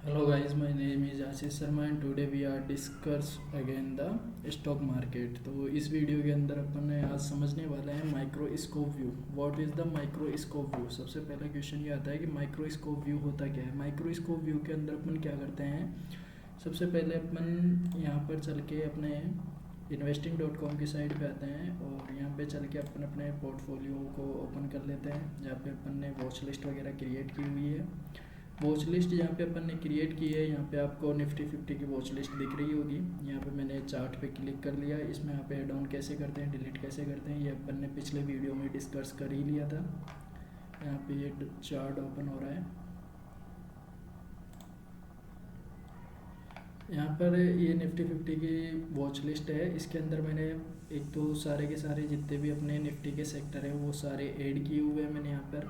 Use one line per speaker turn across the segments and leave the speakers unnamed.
Hello guys, my name is Ashish Sharma and today we are discuss again the stock market. तो इस video के अंदर अपन आज समझने वाले हैं microscope view. What is the microscope view. सबसे पहला क्वेश्चन ये आता है कि माइक्रोस्कोप व्यू होता क्या है। माइक्रोस्कोप व्यू के अंदर अपन क्या करते हैं, सबसे पहले अपन यहाँ पर चल के अपने investing.com की साइट पे आते हैं और यहाँ पे चल के अपन अपने पोर्टफोलियो को ओपन कर लेते हैं, जहाँ पे अपन ने वॉच लिस्ट वगैरह क्रिएट की हुई है। वॉच लिस्ट यहाँ पे अपन ने क्रिएट की है, यहाँ पे आपको निफ्टी 50 की वॉच लिस्ट दिख रही होगी। यहाँ पे मैंने चार्ट पे क्लिक कर लिया। इसमें यहाँ पे ऐड ऑन कैसे करते हैं, डिलीट कैसे करते हैं, ये अपन ने पिछले वीडियो में डिस्कस कर ही लिया था। यहाँ पे ये चार्ट ओपन हो रहा है। यहाँ पर ये निफ्टी 50 की वॉच लिस्ट है। इसके अंदर मैंने एक तो सारे के सारे जितने भी अपने निफ्टी के सेक्टर हैं वो सारे ऐड किए हुए हैं मैंने यहाँ पर,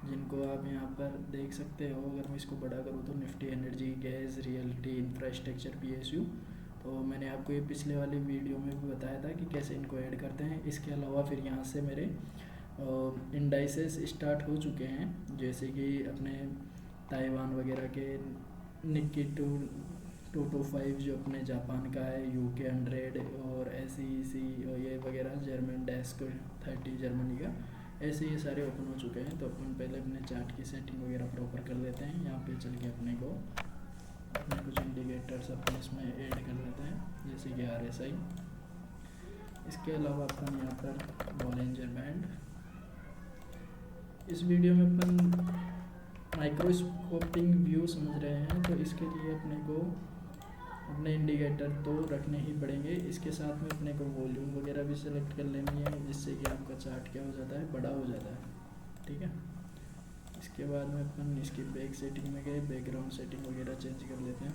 जिनको आप यहाँ पर देख सकते हो। अगर मैं इसको बड़ा करूँ तो Nifty energy, gas, realty, infrastructure, PSU। तो मैंने आपको ये पिछले वाली वीडियो में भी बताया था कि कैसे इनको ऐड करते हैं। इसके अलावा फिर यहाँ से मेरे इंडाइसेस स्टार्ट हो चुके हैं, जैसे कि अपने ताइवान वगैरह के निक्की 225 जो अपने जापान का है, UK 100 और SEC और ये वगैरह, जर्मन डेस्क 30 जर्मनी का, ऐसे ये सारे ओपन हो चुके हैं। तो अपन पहले अपने चार्ट की सेटिंग वगैरह प्रॉपर कर लेते हैं। यहाँ पे चल के अपने कुछ इंडिकेटर्स अपन इसमें ऐड कर लेते हैं, जैसे कि RSI। इसके अलावा अपन यहाँ पर बॉलिंजर बैंड। इस वीडियो में अपन माइक्रोस्कोपिंग व्यू समझ रहे हैं, तो इसके लिए अपने को अपने इंडिकेटर तो रखने ही पड़ेंगे। इसके साथ में अपने को वॉल्यूम वगैरह भी सिलेक्ट कर लेनी है, जिससे कि आपका चार्ट क्या हो जाता है, बड़ा हो जाता है। ठीक है। इसके बाद में अपन इसकी बैक सेटिंग में गए, बैकग्राउंड सेटिंग वगैरह चेंज कर लेते हैं।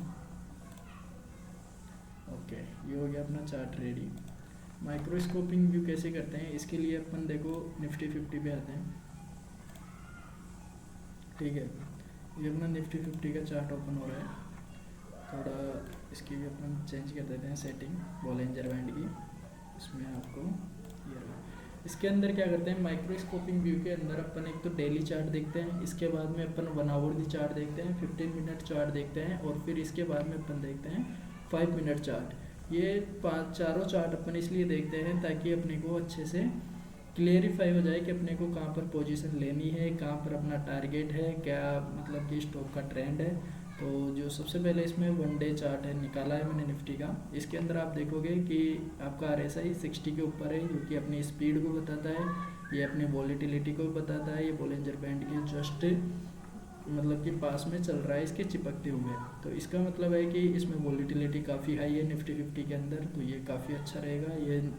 ओके, ये हो गया अपना चार्ट रेडी। माइक्रोस्कोपिंग व्यू कैसे करते हैं, इसके लिए अपन देखो निफ्टी 50 पे आते हैं। ठीक है, ये अपना निफ्टी 50 का चार्ट ओपन हो रहा है। थोड़ा इसकी भी अपन चेंज कर देते हैं सेटिंग बॉलिंजर बैंड की। इसमें आपको ये रहा। इसके अंदर क्या करते हैं, माइक्रोस्कोपिंग व्यू के अंदर अपन एक तो डेली चार्ट देखते हैं, इसके बाद में अपन 1 आवर चार्ट देखते हैं, 15 मिनट चार्ट देखते हैं, और फिर इसके बाद में अपन देखते हैं 5 मिनट चार्ट। ये चारों चार्ट अपन इसलिए देखते हैं ताकि अपने को अच्छे से क्लियरिफाई हो जाए कि अपने को कहाँ पर पोजीशन लेनी है, कहाँ पर अपना टारगेट है, क्या मतलब कि स्टॉक का ट्रेंड है। तो जो सबसे पहले इसमें 1 डे चार्ट है निकाला है मैंने निफ्टी का। इसके अंदर आप देखोगे कि आपका RSI 60 के ऊपर है, जो कि अपनी स्पीड को बताता है, ये अपनी वॉलीटिलिटी को बताता है। ये बॉलिंजर बैंड के जस्ट मतलब कि पास में चल रहा है, इसके चिपकते हुए। तो इसका मतलब है कि इसमें वॉलीटिलिटी काफ़ी हाई है निफ्टी 50 के अंदर, तो ये काफ़ी अच्छा रहेगा। ये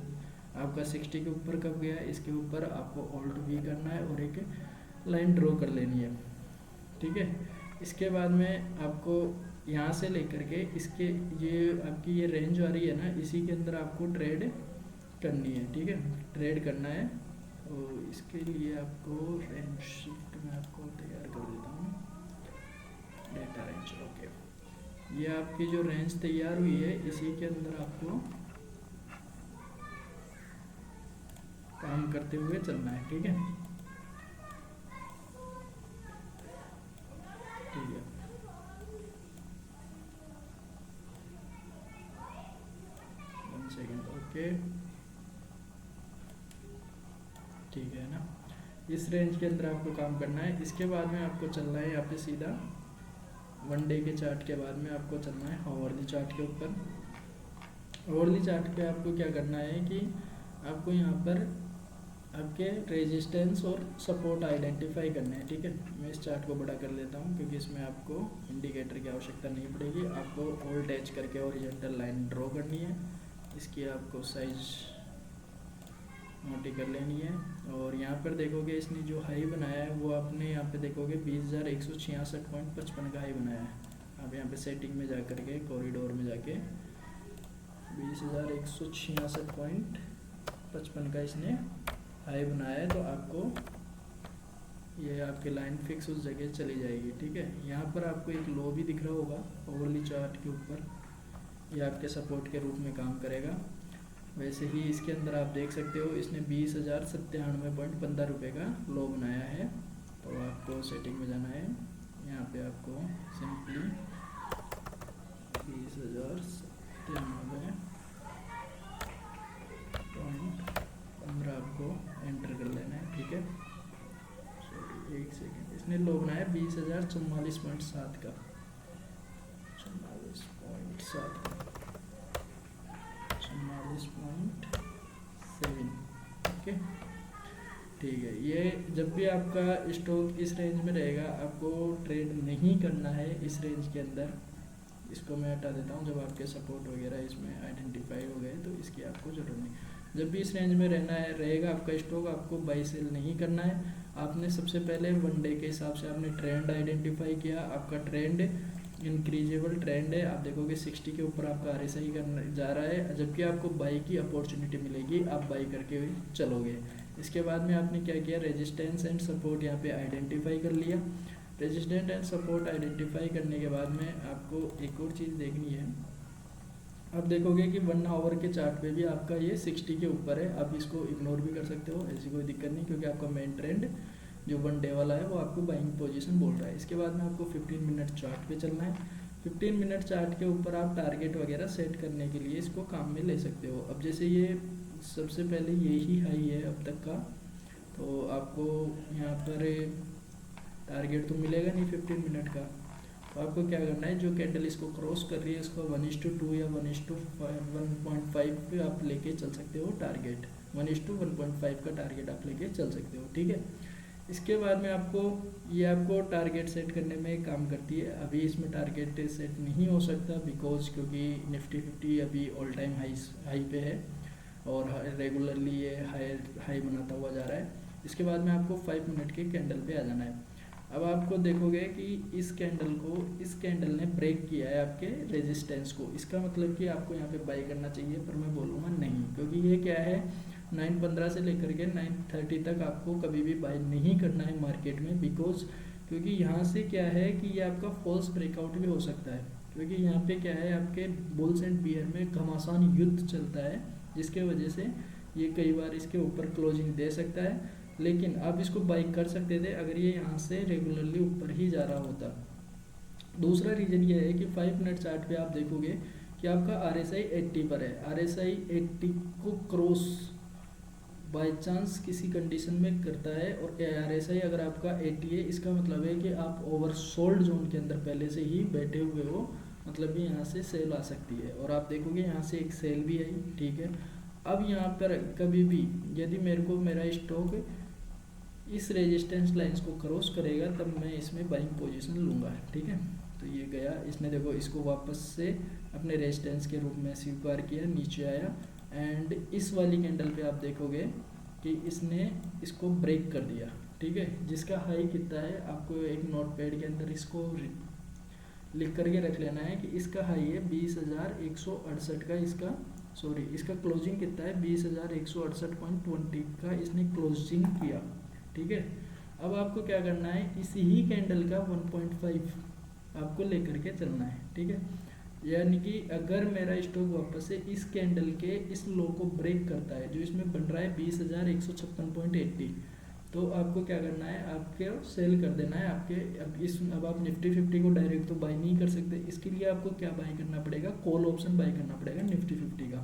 आपका 60 के ऊपर कब गया, इसके ऊपर आपको ऑल्ट V करना है और एक लाइन ड्रॉ कर लेनी है। ठीक है। इसके बाद में आपको यहाँ से लेकर के इसके ये आपकी ये रेंज आ रही है ना, इसी के अंदर आपको ट्रेड करनी है। ठीक है, ट्रेड करना है। और इसके लिए आपको रेंज शिफ्ट में आपको तैयार कर देता हूँ, डेटा रेंज। ओके, ये आपकी जो रेंज तैयार हुई है, इसी के अंदर आपको काम करते हुए चलना है। ठीक है, ठीक है। सेकेंड, ओके, ठीक है ना। इस रेंज के अंदर आपको काम करना है। इसके बाद में आपको चलना है यहाँ पे सीधा 1 डे के चार्ट के बाद में आपको चलना है हावरली चार्ट के ऊपर। हावरली चार्ट पे आपको क्या करना है कि आपको यहाँ पर आपके रेजिस्टेंस और सपोर्ट आइडेंटिफाई करने हैं। ठीक है, मैं इस चार्ट को बड़ा कर लेता हूँ क्योंकि इसमें आपको इंडिकेटर की आवश्यकता नहीं पड़ेगी। आपको ऑल्ट एच करके ओरिजेंटल लाइन ड्रॉ करनी है, इसकी आपको साइज मोटी कर लेनी है। और यहाँ पर देखोगे इसने जो हाई बनाया है वो आपने यहाँ पे देखोगे 20,166.55 का हाई बनाया है। आप यहाँ पे सेटिंग में जा कर के कॉरिडोर में जाके 20,166.55 का इसने हाई बनाया है। तो आपको ये आपकी लाइन फिक्स उस जगह चली जाएगी। ठीक है, यहाँ पर आपको एक लो भी दिख रहा होगा ओवरली चार्ट के ऊपर, ये आपके सपोर्ट के रूप में काम करेगा। वैसे ही इसके अंदर आप देख सकते हो इसने 20,097.15 रुपये का लो बनाया है। तो आपको सेटिंग में जाना है, यहाँ पे आपको सिंपली 20,97.15 आपको एंटर कर लेना है, ठीक है। सॉरी एक सेकेंड, इसने लो बनाया 20,044.7 का, 44.7 44.7, ओके ठीक है। ये जब भी आपका स्टॉक इस रेंज में रहेगा आपको ट्रेड नहीं करना है इस रेंज के अंदर। इसको मैं हटा देता हूँ। जब आपके सपोर्ट वगैरह इसमें आइडेंटिफाई हो गए तो इसकी आपको ज़रूरत नहीं। जब भी इस रेंज में रहना है रहेगा आपका स्टॉक, आपको बाई सेल नहीं करना है। आपने सबसे पहले वन डे के हिसाब से आपने ट्रेंड आइडेंटिफाई किया। आपका ट्रेंड इंक्रीजेबल ट्रेंड है, आप देखोगे 60 के ऊपर आपका RSI करने जा रहा है, जबकि आपको बाई की अपॉर्चुनिटी मिलेगी, आप बाई करके चलोगे। इसके बाद में आपने क्या किया, रेजिस्टेंस एंड सपोर्ट यहाँ पे आइडेंटिफाई कर लिया। रेजिस्टेंस एंड सपोर्ट आइडेंटिफाई करने के बाद में आपको एक और चीज़ देखनी है। आप देखोगे कि 1 आवर के चार्ट पे भी आपका ये 60 के ऊपर है। आप इसको इग्नोर भी कर सकते हो, ऐसी कोई दिक्कत नहीं, क्योंकि आपका मेन ट्रेंड जो 1 डे वाला है वो आपको बाइंग पोजीशन बोल रहा है। इसके बाद में आपको 15 मिनट चार्ट पे चलना है। 15 मिनट चार्ट के ऊपर आप टारगेट वगैरह सेट करने के लिए इसको काम में ले सकते हो। अब जैसे ये सबसे पहले यही हाई है अब तक का, तो आपको यहाँ पर टारगेट तो मिलेगा नहीं 15 मिनट का। तो आपको क्या करना है, जो कैंडल इसको क्रॉस कर रही है इसको 1:2 या 1:1.5 पे आप लेके चल सकते हो टारगेट। 1:1.5 का टारगेट आप लेके चल सकते हो, ठीक है। इसके बाद में आपको टारगेट सेट करने में काम करती है। अभी इसमें टारगेट सेट नहीं हो सकता बिकॉज क्योंकि निफ्टी 50 अभी ऑल टाइम हाई पे है और रेगुलरली ये हाई बनाता हुआ जा रहा है। इसके बाद में आपको 5 मिनट के कैंडल पे आ जाना है। अब आपको देखोगे कि इस कैंडल ने ब्रेक किया है आपके रेजिस्टेंस को। इसका मतलब कि आपको यहाँ पे बाई करना चाहिए, पर मैं बोलूँगा नहीं, क्योंकि ये क्या है 9:15 से लेकर के 9:30 तक आपको कभी भी बाई नहीं करना है मार्केट में। बिकॉज क्योंकि यहाँ से क्या है कि ये आपका फॉल्स ब्रेकआउट भी हो सकता है, क्योंकि यहाँ पे क्या है आपके बुल्स एंड बियर में घमासान युद्ध चलता है, जिसके वजह से ये कई बार इसके ऊपर क्लोजिंग दे सकता है। लेकिन आप इसको बाई कर सकते थे अगर ये यहाँ से रेगुलरली ऊपर ही जा रहा होता। दूसरा रीज़न ये है कि 5 मिनट चार्ट पे आप देखोगे कि आपका RSI 80 पर है। RSI 80 को क्रॉस बाय चांस किसी कंडीशन में करता है और RSI अगर आपका 80 है, इसका मतलब है कि आप ओवरसोल्ड जोन के अंदर पहले से ही बैठे हुए हो, मतलब कि यहाँ से सेल आ सकती है। और आप देखोगे यहाँ से एक सेल भी आई, ठीक है। अब यहाँ पर कभी भी यदि मेरा स्टॉक इस रेजिस्टेंस लाइंस को क्रॉस करेगा तब मैं इसमें बाइंग पोजीशन लूँगा, ठीक है। तो ये गया, इसने देखो इसको वापस से अपने रेजिस्टेंस के रूप में स्वीकार किया, नीचे आया एंड इस वाली कैंडल पे आप देखोगे कि इसने इसको ब्रेक कर दिया, ठीक है। जिसका हाई कितना है आपको एक नोट पैड के अंदर इसको लिख करके रख लेना है कि इसका हाई है 20,168 का, इसका क्लोजिंग कितना है 20,168.20 का इसने क्लोजिंग किया, ठीक है। अब आपको क्या करना है, इसी ही कैंडल का 1.5 आपको लेकर के चलना है, ठीक है। यानी कि अगर मेरा स्टॉक वापस से इस कैंडल के इस लो को ब्रेक करता है जो इसमें बन रहा है 20,156.80, तो आपको क्या करना है, आपके सेल कर देना है आपके। अब आप निफ्टी 50 को डायरेक्ट तो बाई नहीं कर सकते, इसके लिए आपको क्या बाई करना पड़ेगा, कॉल ऑप्शन बाई करना पड़ेगा निफ्टी 50 का।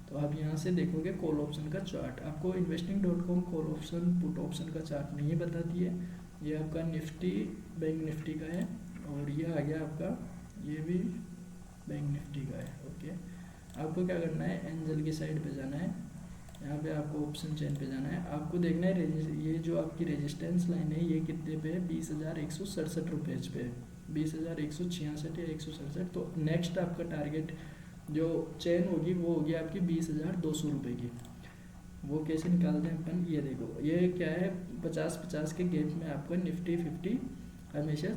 तो आप यहाँ से देखोगे कॉल ऑप्शन का चार्ट, आपको investing.com call option put option का चार्ट नहीं बताती है। ये आपका निफ्टी बैंक निफ्टी का है और ये आ गया आपका, ये भी बैंक निफ्टी का है, ओके। आपको क्या करना है, एंजल की साइड पे जाना है, यहाँ पे आपको ऑप्शन चेन पे जाना है। आपको देखना है ये जो आपकी रेजिस्टेंस लाइन है ये कितने पे है, 20,167 रुपये पे है, 20,166 या 167। तो नेक्स्ट आपका टारगेट जो चेन होगी वो होगी आपकी 20,200 रुपये की। वो कैसे निकालते हैं अपन, ये देखो, ये क्या है 50-50 के गैप में आपका निफ्टी 50 हमेशा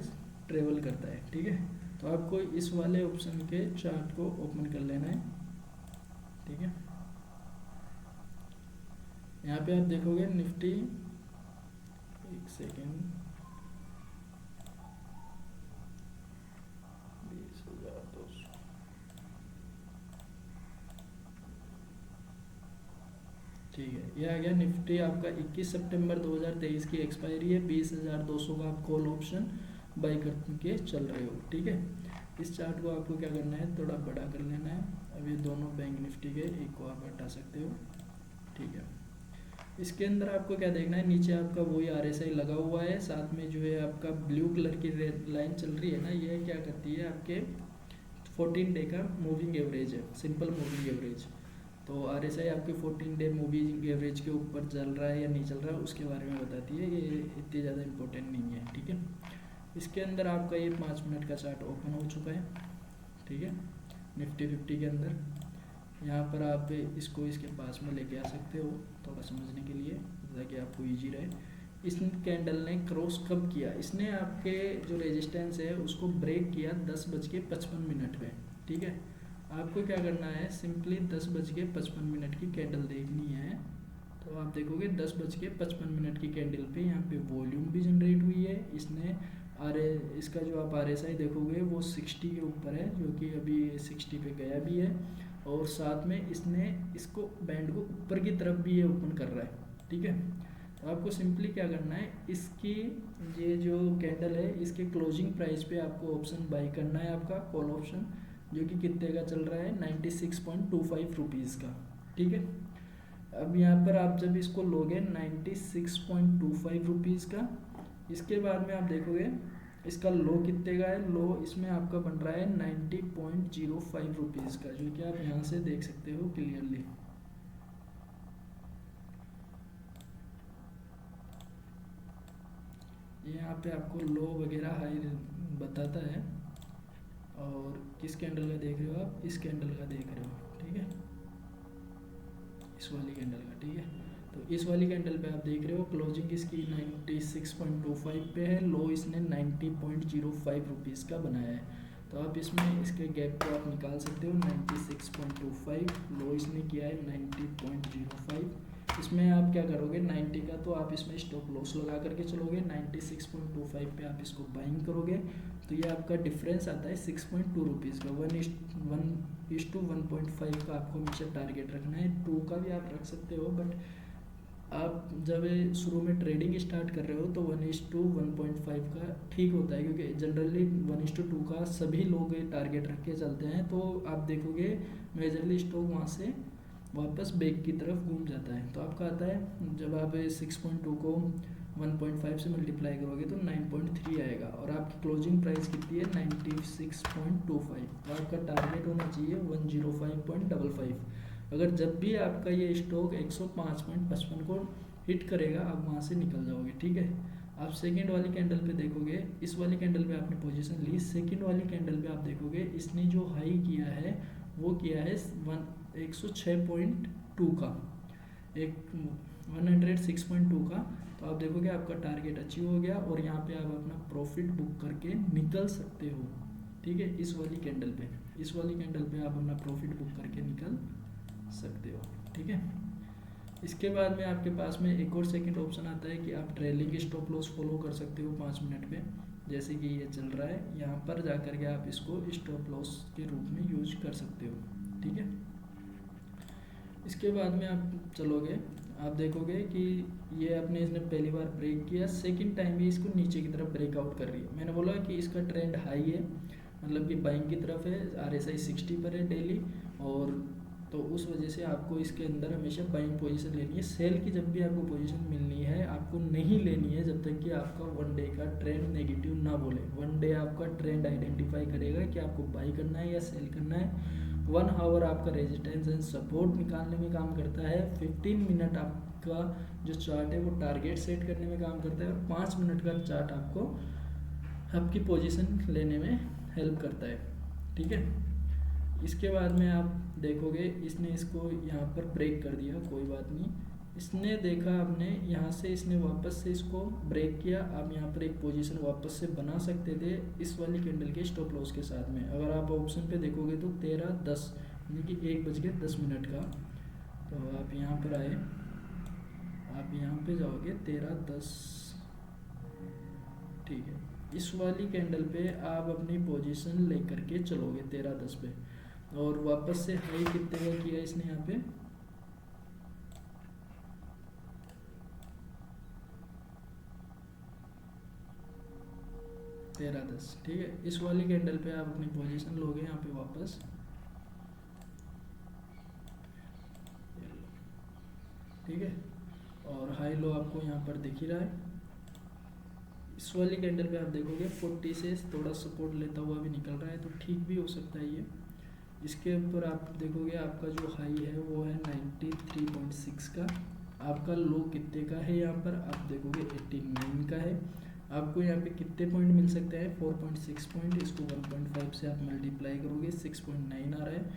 ट्रेवल करता है, ठीक है। तो आपको इस वाले ऑप्शन के चार्ट को ओपन कर लेना है, ठीक है। यहाँ पे आप देखोगे निफ्टी, एक सेकेंड, 20,200, ठीक है। ये आ गया निफ्टी आपका 21 सितंबर 2023 की एक्सपायरी है, 20,200 का आप कॉल ऑप्शन बाई करके चल रहे हो, ठीक है। इस चार्ट को आपको क्या करना है, थोड़ा बड़ा कर लेना है। अब ये दोनों बैंक निफ्टी के एक को आप हटा सकते हो, ठीक है। इसके अंदर आपको क्या देखना है, नीचे आपका वही RSI लगा हुआ है, साथ में जो है आपका ब्लू कलर की रेड लाइन चल रही है ना, ये क्या करती है, आपके 14 डे का मूविंग एवरेज है, सिंपल मूविंग एवरेज। तो RSI आपके 14 डे मूविंग एवरेज के ऊपर चल रहा है या नहीं चल रहा है उसके बारे में बताती है, ये इतनी ज़्यादा इंपॉर्टेंट नहीं है, ठीक है। इसके अंदर आपका ये 5 मिनट का चार्ट ओपन हो चुका है, ठीक है, निफ्टी 50 के अंदर। यहाँ पर आप इसको इसके पास में लेके आ सकते हो थोड़ा समझने के लिए, ताकि आपको ईजी रहे। इस कैंडल ने क्रॉस कब किया, इसने आपके जो रेजिस्टेंस है उसको ब्रेक किया 10:55 पे, ठीक है। आपको क्या करना है, सिंपली 10:55 की कैंडल देखनी है। तो आप देखोगे 10:55 की कैंडल पे यहाँ पे वॉल्यूम भी जनरेट हुई है, इसने इसका जो आप RSI देखोगे वो 60 के ऊपर है, जो कि अभी 60 पे गया भी है, और साथ में इसने इसको बैंड को ऊपर की तरफ भी ये ओपन कर रहा है, ठीक है। तो आपको सिंपली क्या करना है, इसकी ये जो कैंडल है इसके क्लोजिंग प्राइस पे आपको ऑप्शन बाई करना है, आपका कॉल ऑप्शन, जो कि कितने का चल रहा है, 96.25 रुपीज़ का, ठीक है। अब यहाँ पर आप जब इसको लोगे 96.25 रुपीज़ का, इसके बाद में आप देखोगे इसका लो कितने का है, लो इसमें आपका बन रहा है 90.05 रुपीज़ का, जो कि आप यहाँ से देख सकते हो क्लियरली। ये यहाँ पे आपको लो वगैरह हाई बताता है, और किस कैंडल का देख रहे हो आप, इस कैंडल का देख रहे हो, ठीक है, इस वाली कैंडल का, ठीक है। तो इस वाली कैंडल पे आप देख रहे हो क्लोजिंग इसकी 96.25 पे है, लो इसने 90.05 रुपीज़ का बनाया है। तो आप इसमें इसके गैप को आप निकाल सकते हो, 96.25 लो इसने किया है 90.05। इसमें आप क्या करोगे 90 का, तो आप इसमें स्टॉप लॉस लगा करके चलोगे, 96.25 पे आप इसको बाइंग करोगे, तो ये आपका डिफरेंस आता है 6.2 रुपीज़ का। 1:1.5 का आपको हमेशा टारगेट रखना है, 2 का भी आप रख सकते हो, बट आप जब शुरू में ट्रेडिंग स्टार्ट कर रहे हो तो 1:1.5 का ठीक होता है, क्योंकि जनरली 1:2 का सभी लोग टारगेट रख के चलते हैं। तो आप देखोगे मेजरली स्टॉक वहाँ से वापस बैक की तरफ घूम जाता है। तो आपका आता है जब आप 6.2 को 1.5 से मल्टीप्लाई करोगे तो 9.3 आएगा, और आपकी क्लोजिंग प्राइस कितनी है 96.25। तो आपका टारगेट होना चाहिए 105.55। अगर जब भी आपका ये स्टॉक 105.55 को हिट करेगा आप वहाँ से निकल जाओगे, ठीक है। आप सेकेंड वाली कैंडल पे देखोगे, इस वाली कैंडल पे आपने पोजीशन ली, सेकेंड वाली कैंडल पे आप देखोगे इसने जो हाई किया है वो किया है 106.2 का, 106.2 का। तो आप देखोगे आपका टारगेट अचीव हो गया, और यहाँ पे आप अपना प्रॉफिट बुक करके निकल सकते हो, ठीक है। इस वाली कैंडल पे, इस वाली कैंडल पे आप अपना प्रॉफिट बुक करके निकल सकते हो, ठीक है। इसके बाद में आपके पास में एक और सेकंड ऑप्शन आता है कि आप ट्रेलिंग स्टॉप लॉस फॉलो कर सकते हो 5 मिनट पे, जैसे कि ये चल रहा है, यहाँ पर जा कर के आप इसको स्टॉप लॉस के रूप में यूज कर सकते हो, ठीक है। इसके बाद में आप चलोगे, आप देखोगे कि ये अपने इसने पहली बार ब्रेक किया, सेकंड टाइम भी इसको नीचे की तरफ ब्रेकआउट कर रही है। मैंने बोला कि इसका ट्रेंड हाई है, मतलब कि बाइंग की तरफ है, RSI 60 पर है डेली, और तो उस वजह से आपको इसके अंदर हमेशा बाइंग पोजीशन लेनी है। सेल की जब भी आपको पोजीशन मिलनी है आपको नहीं लेनी है जब तक कि आपका 1 डे का ट्रेंड नेगेटिव ना बोले। 1 डे आपका ट्रेंड आइडेंटिफाई करेगा कि आपको बाई करना है या सेल करना है। 1 आवर आपका रेजिस्टेंस एंड सपोर्ट निकालने में काम करता है। 15 मिनट आपका जो चार्ट है वो टारगेट सेट करने में काम करता है, और 5 मिनट का चार्ट आपको आपकी पोजीशन लेने में हेल्प करता है, ठीक है। इसके बाद में आप देखोगे इसने इसको यहाँ पर ब्रेक कर दिया, कोई बात नहीं, इसने देखा आपने यहाँ से, इसने वापस से इसको ब्रेक किया। आप यहाँ पर एक पोजीशन वापस से बना सकते थे इस वाली कैंडल के स्टॉप लॉस के साथ में। अगर आप ऑप्शन पे देखोगे तो 13:10 यानी कि 1:10 का, तो आप यहाँ पर आए, आप यहाँ पे जाओगे 13:10, ठीक है। इस वाली कैंडल पे आप अपनी पोजीशन लेकर के चलोगे 13:10 पे, और वापस से हाई कितने का किया इसने यहाँ पे, 13:10, ठीक है। इस वाली कैंडल पे आप अपनी पोजीशन लोगे यहाँ पे वापस, ठीक है। और हाई लो आपको यहाँ पर दिख ही रहा है। इस वाली कैंडल पे आप देखोगे 40 से थोड़ा सपोर्ट लेता हुआ भी निकल रहा है, तो ठीक भी हो सकता है ये। इसके ऊपर आप देखोगे आपका जो हाई है वो है 93.6 का। आपका लो कितने का है यहाँ पर आप देखोगे 89 का है। आपको यहाँ पे कितने पॉइंट मिल सकते हैं 4.6 पॉइंट। इसको 1.5 से आप मल्टीप्लाई करोगे 6.9 आ रहा है।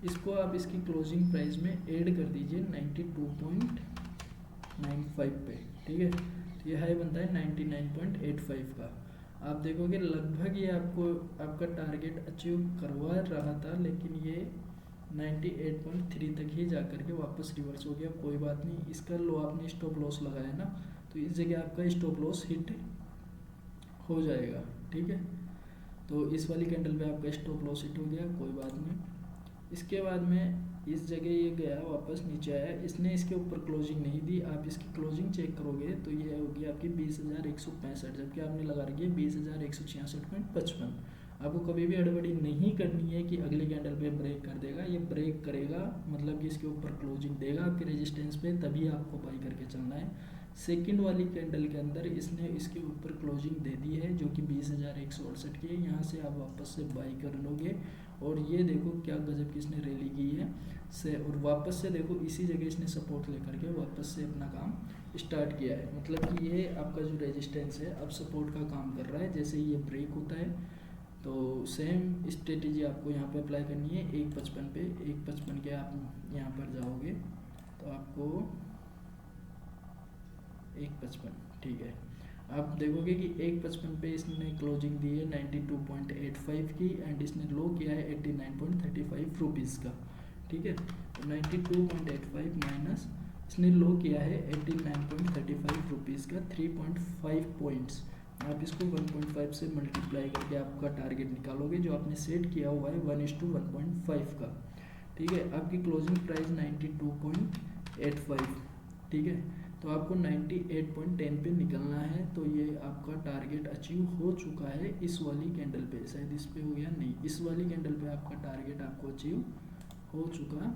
इसको आप इसकी क्लोजिंग प्राइस में ऐड कर दीजिए 92.95 पे, ठीक है। तो ये हाई बनता है 99.85 का। आप देखोगे लगभग ये आपको आपका टारगेट अचीव करवा रहा था, लेकिन ये 98.3 तक ही जाकर के वापस रिवर्स हो गया। कोई बात नहीं, इसका लो आपने स्टॉप लॉस लगाया ना, तो इस जगह आपका स्टॉप लॉस हिट हो जाएगा, ठीक है। तो इस वाली कैंडल पे आपका स्टॉप लॉस हिट हो गया, कोई बात नहीं। इसके बाद में इस जगह ये गया वापस नीचे आया, इसने इसके ऊपर क्लोजिंग नहीं दी। आप इसकी क्लोजिंग चेक करोगे तो ये होगी आपकी 20,165, जबकि आपने लगा रखी है 20,166.55। आपको कभी भी हड़बड़ी नहीं करनी है कि अगली कैंडल पे ब्रेक कर देगा। ये ब्रेक करेगा मतलब कि इसके ऊपर क्लोजिंग देगा आपके रेजिस्टेंस पे, तभी आपको बाई करके चलना है। सेकंड वाली कैंडल के अंदर इसने इसके ऊपर क्लोजिंग दे दी है जो कि 20,168 की है। यहाँ से आप वापस से बाई कर लोगे और ये देखो क्या गजब की इसने रैली की है से, और वापस से देखो इसी जगह इसने सपोर्ट लेकर के वापस से अपना काम स्टार्ट किया है। मतलब कि ये आपका जो रेजिस्टेंस है अब सपोर्ट का काम कर रहा है। जैसे ही ये ब्रेक होता है तो सेम स्ट्रेटेजी आपको यहाँ पे अप्लाई करनी है। 1.55 पे 1.55 के आप यहाँ पर जाओगे तो आपको 1.55, ठीक है। आप देखोगे कि 1.55 पे इसने क्लोजिंग दी है 92.85 की एंड इसने लो किया है 89.35 रुपीज़ का, ठीक है। तो 92.85 माइनस इसने लो किया है 89.35 रुपीज़ का 3.5 पॉइंट्स। आप इसको 1.5 से मल्टीप्लाई करके आपका टारगेट निकालोगे जो आपने सेट किया हुआ है 1:1.5 का, ठीक है। आपकी क्लोजिंग प्राइस 92.85, ठीक है। तो आपको 98.10 पे निकलना है। तो ये आपका टारगेट अचीव हो चुका है इस वाली कैंडल पे। शायद इस पे हो गया नहीं, इस वाली कैंडल पे आपका टारगेट आपको अचीव हो चुका है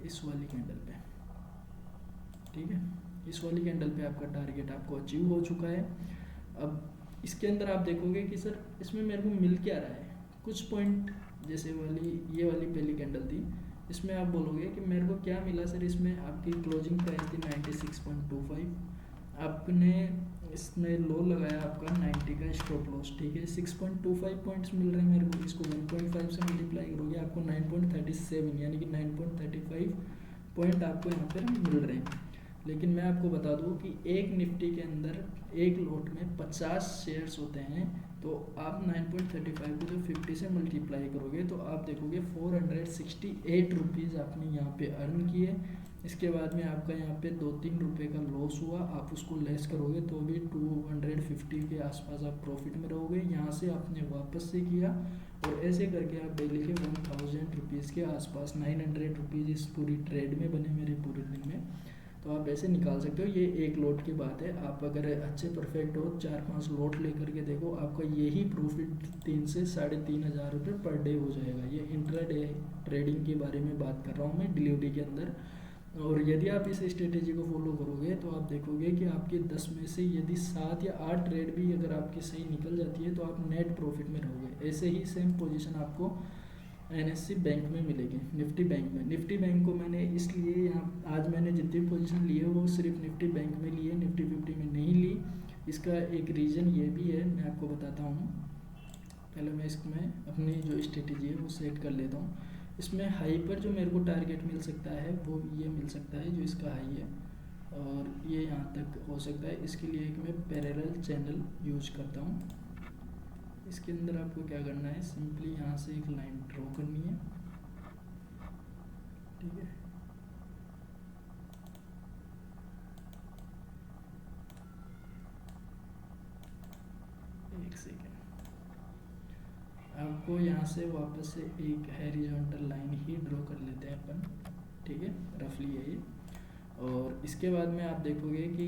इस वाली कैंडल पे, ठीक है। इस वाली कैंडल पे आपका टारगेट आपको अचीव हो चुका है। अब इसके अंदर आप देखोगे कि सर इसमें मेरे को मिल क्या रहा है, कुछ पॉइंट जैसे ये वाली पहली कैंडल थी, इसमें आप बोलोगे कि मेरे को क्या मिला सर। इसमें आपकी क्लोजिंग प्राइस थी 96.25, आपने इसमें लो लगाया आपका 90 का स्टॉप लॉस, ठीक है। 6.25 पॉइंट्स मिल रहे हैं मेरे को। इसको 1.5 से मल्टीप्लाई करोगे आपको 9.37 यानी कि 9.35 पॉइंट आपको यहाँ पर मिल रहे हैं। लेकिन मैं आपको बता दूं कि एक निफ्टी के अंदर एक लॉट में 50 शेयर्स होते हैं, तो आप 9.35 को जो 50 से मल्टीप्लाई करोगे तो आप देखोगे 468 रुपीज़ आपने यहाँ पे अर्न किए। इसके बाद में आपका यहाँ पे 2-3 रुपये का लॉस हुआ, आप उसको लेस करोगे तो भी 250 के आसपास आप प्रॉफिट में रहोगे। यहाँ से आपने वापस से किया और ऐसे करके आप डेली के 1000 रुपीज़ के आसपास 900 रुपीज़ इस पूरी ट्रेड में बने मेरे पूरे दिन में। तो आप ऐसे निकाल सकते हो। ये एक लोट की बात है। आप अगर अच्छे परफेक्ट हो 4-5 लोट लेकर के देखो, आपका यही प्रॉफिट 3 से 3,500 रुपये पर डे हो जाएगा। ये इंट्राडे ट्रेडिंग के बारे में बात कर रहा हूँ मैं डिलीवरी के अंदर। और यदि आप इस स्ट्रेटेजी को फॉलो करोगे तो आप देखोगे कि आपके 10 में से यदि 7 या 8 ट्रेड भी अगर आपकी सही निकल जाती है तो आप नेट प्रॉफिट में रहोगे। ऐसे ही सेम पोजीशन आपको NSE बैंक में मिलेगी, निफ्टी बैंक में। निफ्टी बैंक को मैंने इसलिए यहाँ आज मैंने जितनी पोजीशन ली है वो सिर्फ निफ्टी बैंक में ली है, निफ्टी 50 में नहीं ली। इसका एक रीज़न ये भी है, मैं आपको बताता हूँ। पहले मैं इसमें अपनी जो स्ट्रेटेजी है वो सेट कर लेता हूँ। इसमें हाई पर जो मेरे को टारगेट मिल सकता है वो ये मिल सकता है जो इसका हाई है, और ये यहाँ तक हो सकता है। इसके लिए एक मैं पैरेलल चैनल यूज करता हूँ। इसके अंदर आपको क्या करना है, सिंपली यहाँ से एक लाइन ड्रॉ करनी है, ठीक है। एक सेकेंड, आपको यहाँ से वापस से एक हॉरिजॉन्टल लाइन ही ड्रॉ कर लेते हैं अपन, ठीक है। रफली है ये। और इसके बाद में आप देखोगे कि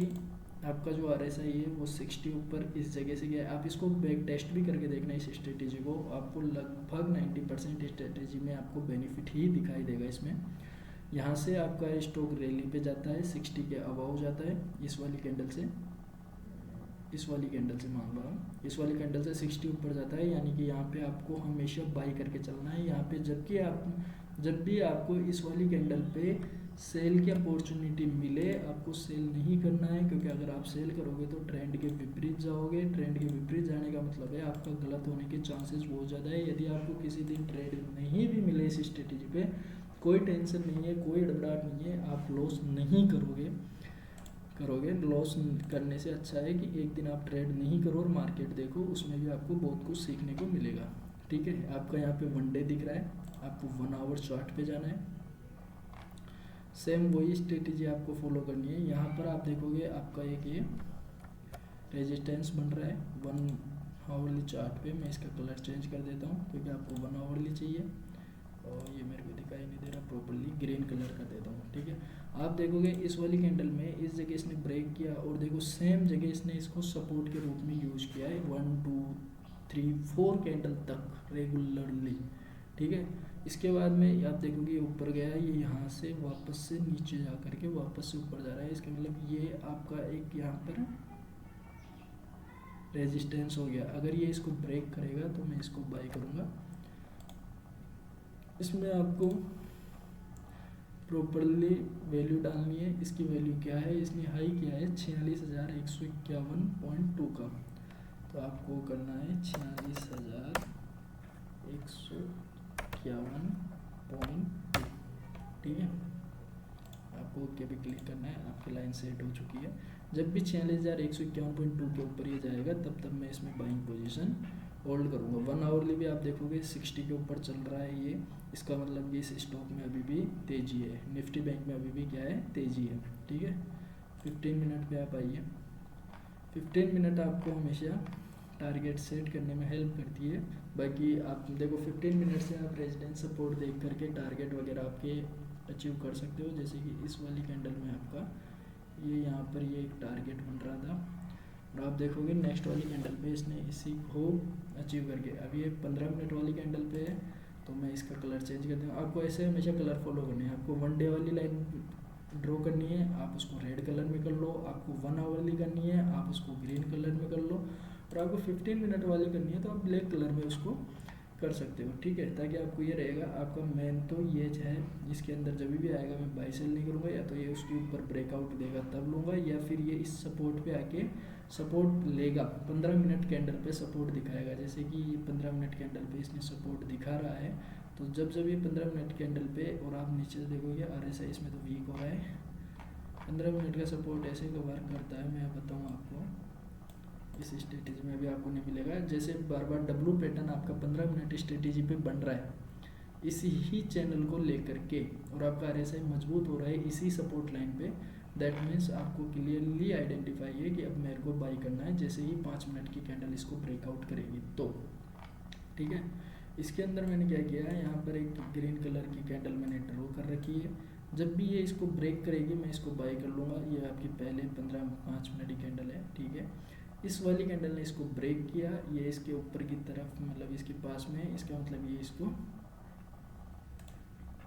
आपका जो RSI है वो 60 ऊपर इस जगह से गया है। आप इसको बैक टेस्ट भी करके देखना इस स्ट्रेटेजी को, आपको लगभग 90% स्ट्रेटेजी में आपको बेनिफिट ही दिखाई देगा इसमें। यहाँ से आपका स्टॉक रैली पे जाता है, 60 के अबाव जाता है इस वाली कैंडल से, इस वाली कैंडल से मान लो हम, इस वाली कैंडल से 60 ऊपर जाता है, यानी कि यहाँ पे आपको हमेशा बाई करके चलना है यहाँ पे। जब भी आपको इस वाली कैंडल पे सेल की अपॉर्चुनिटी मिले, आपको सेल नहीं करना है, क्योंकि अगर आप सेल करोगे तो ट्रेंड के विपरीत जाओगे। ट्रेंड के विपरीत जाने का मतलब है आपका गलत होने के चांसेस बहुत ज़्यादा है। यदि आपको किसी दिन ट्रेड नहीं भी मिले इस स्ट्रेटेजी पे, कोई टेंशन नहीं है, कोई हड़बड़ाहट नहीं है, आप लॉस नहीं करोगे। लॉस करने से अच्छा है कि एक दिन आप ट्रेड नहीं करो और मार्केट देखो, उसमें भी आपको बहुत कुछ सीखने को मिलेगा। ठीक है, आपका यहाँ पे 1 डे दिख रहा है, आपको 1 आवर चार्ट पे जाना है। सेम वही स्ट्रेटेजी आपको फॉलो करनी है। यहाँ पर आप देखोगे आपका एक ये रेजिस्टेंस बन रहा है 1 आवरली चार्ट पे। मैं इसका कलर चेंज कर देता हूँ क्योंकि आपको 1 आवरली चाहिए, और ये मेरे को दिखाई नहीं दे रहा प्रॉपर्ली, ग्रीन कलर कर देता हूँ। ठीक है, आप देखोगे इस वाली कैंडल में इस जगह इसने ब्रेक किया, और देखो सेम जगह इसने इसको सपोर्ट के रूप में यूज किया है 1 2 3 4 कैंडल तक रेगुलरली। ठीक है, इसके बाद में आप देखोगे ये ऊपर गया है, ये यहाँ से वापस से नीचे जा करके वापस से ऊपर जा रहा है। इसका मतलब ये आपका एक यहाँ पर रेजिस्टेंस हो गया। अगर ये इसको ब्रेक करेगा तो मैं इसको बाय करूँगा। इसमें आपको प्रॉपरली वैल्यू डालनी है। इसकी वैल्यू क्या है, इसने हाई किया है 46,151.2 का, तो आपको करना है 46,151.2। ठीक है, आपको ओके पे क्लिक करना है, आपकी लाइन सेट हो चुकी है। जब भी 46,151.2 के ऊपर ये जाएगा तब मैं इसमें बाइंग पोजीशन होल्ड करूँगा। 1 आवरली भी आप देखोगे 60 के ऊपर चल रहा है ये, इसका मतलब कि इस स्टॉक में अभी भी तेज़ी है। निफ्टी बैंक में अभी भी क्या है, तेज़ी है। ठीक है, 15 मिनट पे आप आइए। 15 मिनट आपको हमेशा टारगेट सेट करने में हेल्प करती है। बाकी आप देखो 15 मिनट से आप रेजिस्टेंस सपोर्ट देख करके टारगेट वगैरह आपके अचीव कर सकते हो। जैसे कि इस वाली कैंडल में आपका ये यहाँ पर ये एक टारगेट बन रहा था, और आप देखोगे नेक्स्ट वाली कैंडल पे इसने इसी को अचीव करके, अभी ये 15 मिनट वाली कैंडल पे है, तो मैं इसका कलर चेंज कर दूँ। आपको ऐसे हमेशा कलर फॉलो करनी है। आपको 1 डे वाली लाइन ड्रॉ करनी है, आप उसको रेड कलर में कर लो। आपको 1 आवरली करनी है, आप उसको ग्रीन कलर में कर लो। और आपको 15 मिनट वाली करनी है तो आप ब्लैक कलर में उसको कर सकते हो। ठीक है, ताकि आपको ये रहेगा आपका मेन तो ये है, इसके अंदर जब भी आएगा मैं बाई सेल नहीं करूँगा, या तो ये उसके ऊपर ब्रेकआउट देगा तब लूँगा, या फिर ये इस सपोर्ट पे आके सपोर्ट लेगा। 15 मिनट कैंडल पे सपोर्ट दिखाएगा, जैसे कि 15 मिनट कैंडल पे इसने सपोर्ट दिखा रहा है। तो जब ये 15 मिनट कैंडल पे, और आप नीचे देखोगे RSI इसमें तो वीक हो रहा है, 15 मिनट का सपोर्ट ऐसे का वर्क करता है। मैं बताऊँ आपको, इस स्ट्रेटेजी में भी आपको नहीं मिलेगा। जैसे बार बार डब्लू पैटर्न आपका 15 मिनट स्ट्रेटेजी पे बन रहा है इसी ही चैनल को लेकर के, और आपका RSI मजबूत हो रहा है इसी सपोर्ट लाइन पे, दैट मीन्स आपको क्लियरली आइडेंटिफाई है कि अब मेरे को बाई करना है जैसे ही 5 मिनट की कैंडल इसको ब्रेकआउट करेगी तो। ठीक है, इसके अंदर मैंने क्या किया है, यहाँ पर एक ग्रीन कलर की कैंडल मैंने ड्रॉ कर रखी है। जब भी ये इसको ब्रेक करेगी मैं इसको बाई कर लूँगा। ये आपकी पहले 5 मिनट की कैंडल है। ठीक है, इस वाली कैंडल ने इसको ब्रेक किया, ये इसके ऊपर की तरफ मतलब इसके पास में है, इसका मतलब ये इसको